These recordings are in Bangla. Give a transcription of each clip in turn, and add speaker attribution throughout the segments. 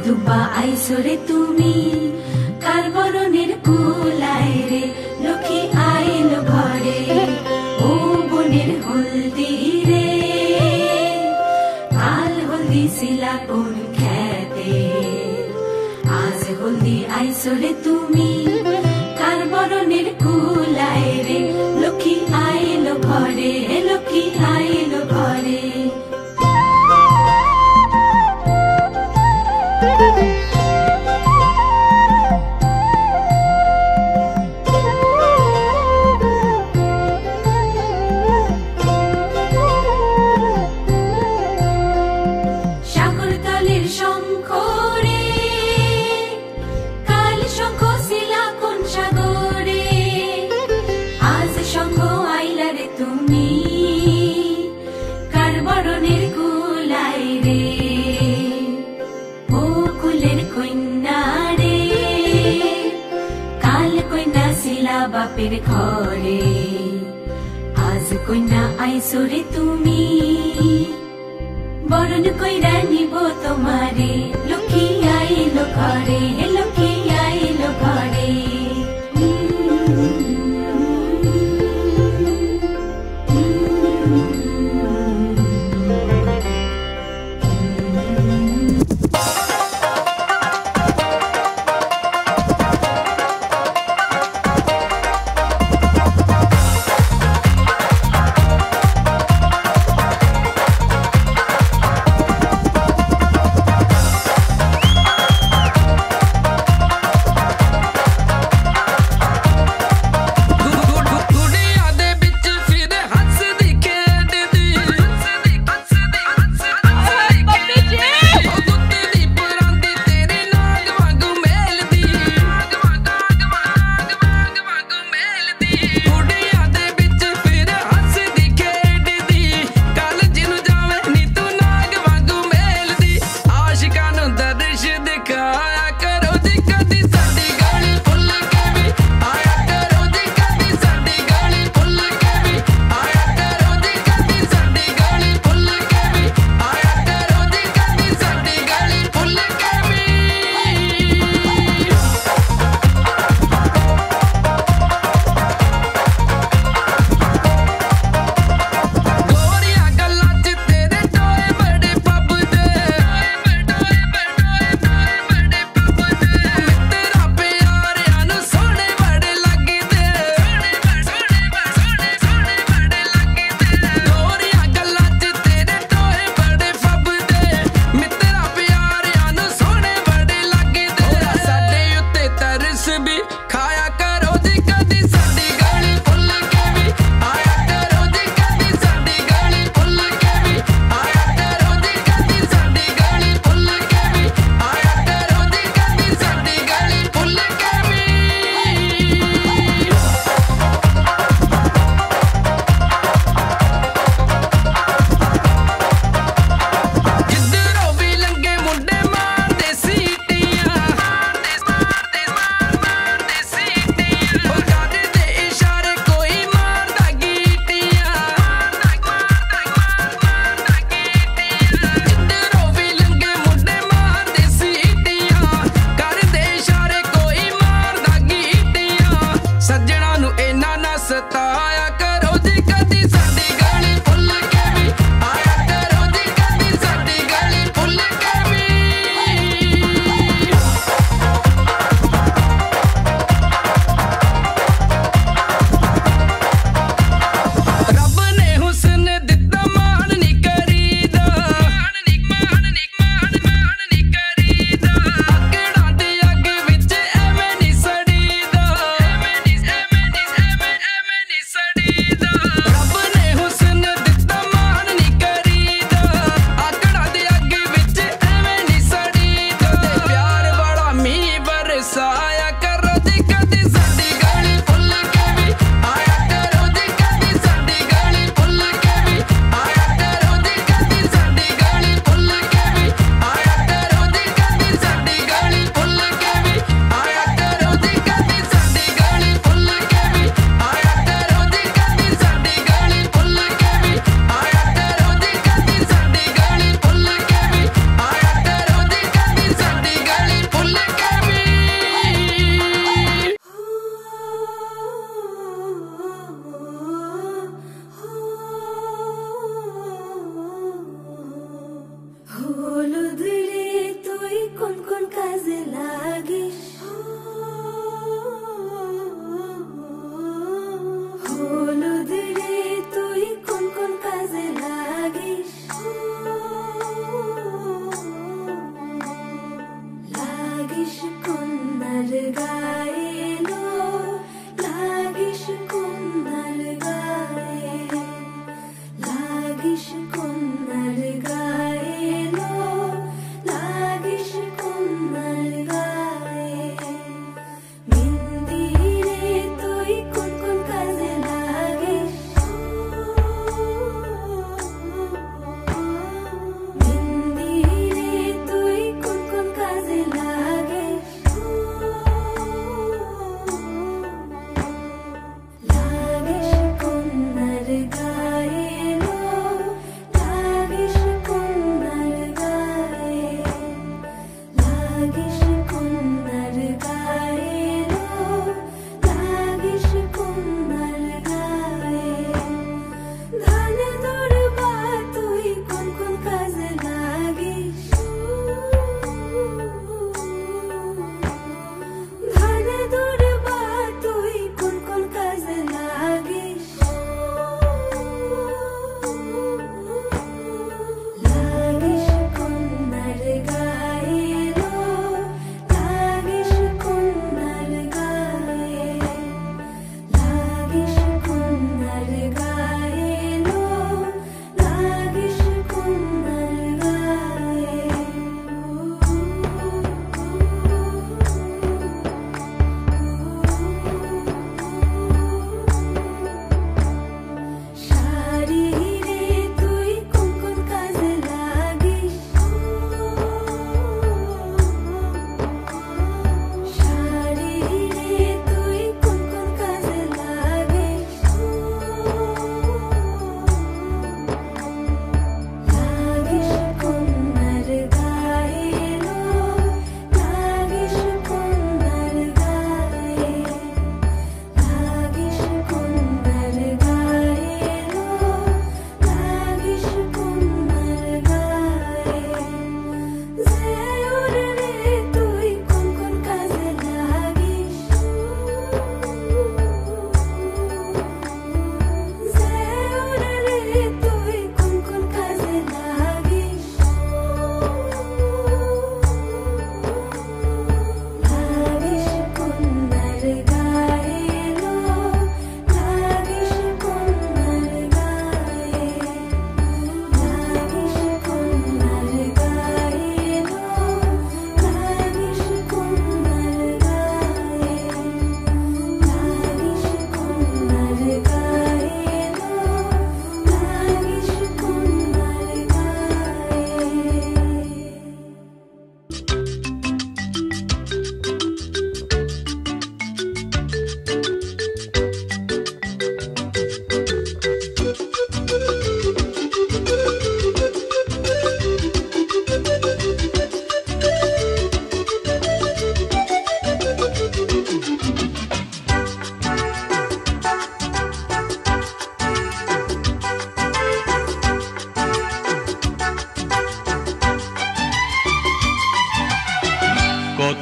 Speaker 1: দুবা আইসরে তুমি কার বরণের কুলায় রে লক্ষ্মী আইলো ঘরে ও বনের হলদি রে কাল হলদি ছিলা কোন খেতে আজ হলদি আইসরে তুমি কার বরণের কুলায় রে লক্ষ্মী আইলো ঘরে লক্ষ্মী আইলো ঘরে বাপের ঘরে আজ কন্যা আইসরে তুমি বরণ কইরা নিব তোমারে লক্ষ্মী আইলো ঘরে লক্ষ্মী আইলো ঘরে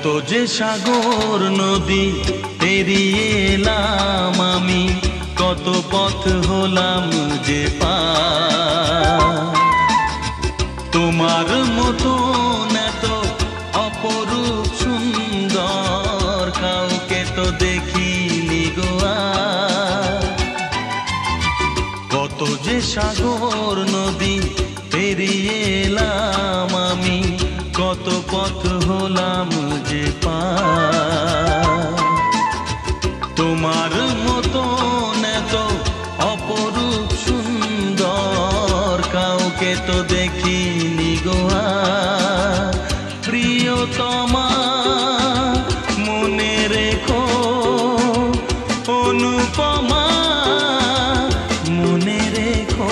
Speaker 2: কত যে সাগর নদী পেরিয়ে এলাম আমি, কত পথ হলাম যে পার। তোমার মতো এত অপরূপ সুন্দর কাউকে তো দেখিনি গো আর। কত যে সাগর নদী পেরিয়ে এলাম আমি, কত পথ হলাম যে পার। তোমার মতো এত অপরূপ সুন্দর কাউকে তো দেখিনি গো আর। প্রিয়তমা মনে রেখো, অনুপমা মনে রেখো।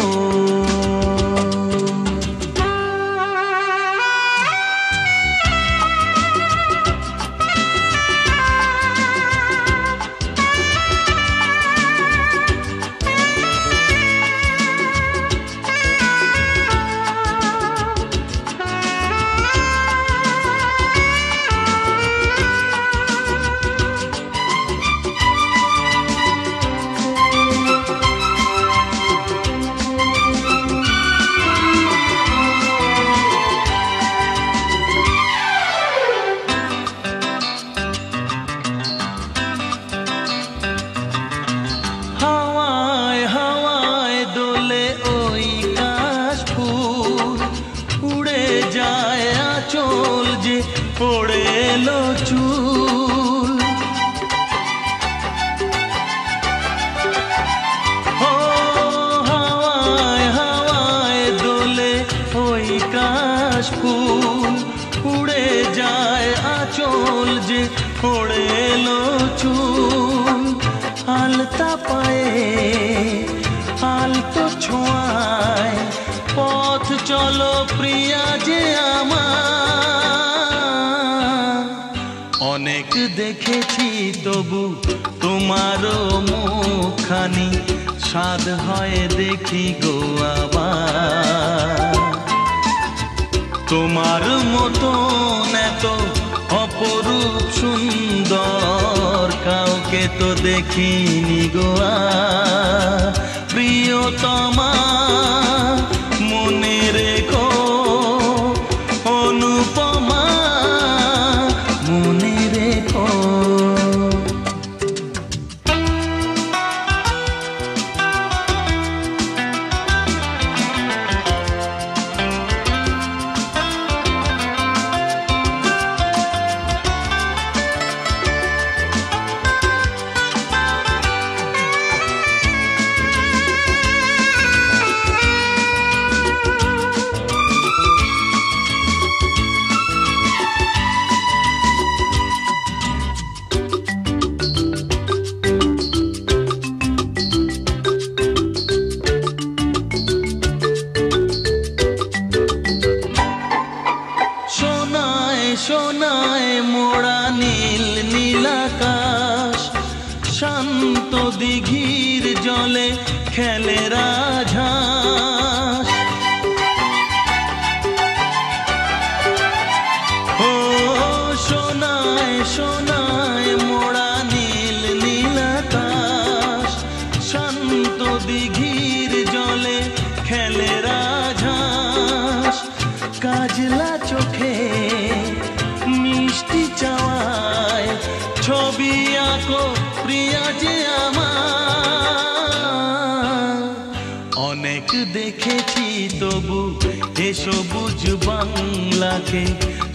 Speaker 2: পড়ে এলো চুল, ও হাওয়ায় হাওয়ায় দোলে ওই কাশফুল। উড়ে যায় আঁচল যে পড়ে এলো চুল। আলতা পায়ে আলতো ছোঁয়ায় পথ চলো প্রিয়া যে আমার। অনেক দেখেছি তবু তোমারও মুখখানি, স্বাদ হয় দেখি গো আবার। তোমার মতো এত অপরূপ সুন্দর কাউকে তো দেখিনি গো আর। প্রিয়তমা মনে রেখো, অনুপমা মনে রেখো। সোনায় মোড়া নীল নীলাকাশ, শান্ত দিঘির জলে খেলে রাজহাঁস। ও সোনায় সোনায় মোড়া নীল নীলাকাশ, শান্ত দিঘির জলে খেলে রাজহাঁস। কাজলা চোখে মিষ্টি চাওয়ায় ছবি আঁকো প্রিয়া যে আমার। অনেক দেখেছি তবু এ সবুজ বাংলাকে,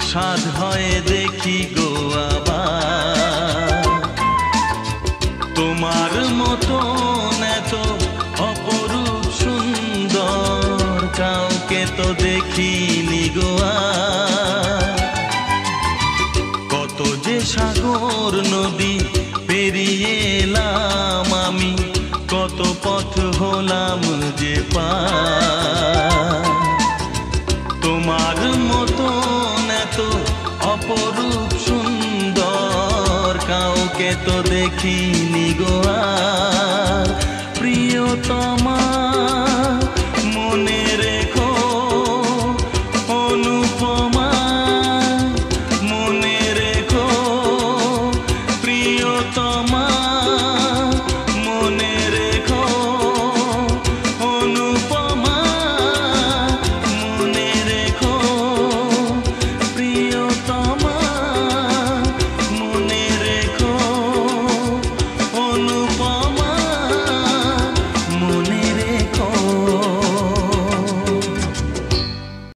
Speaker 2: স্বাদ হয় দেখি গো আবার। তোমার মতো এত অপরূপ সুন্দর কাউকে তো দেখিনি গো আর।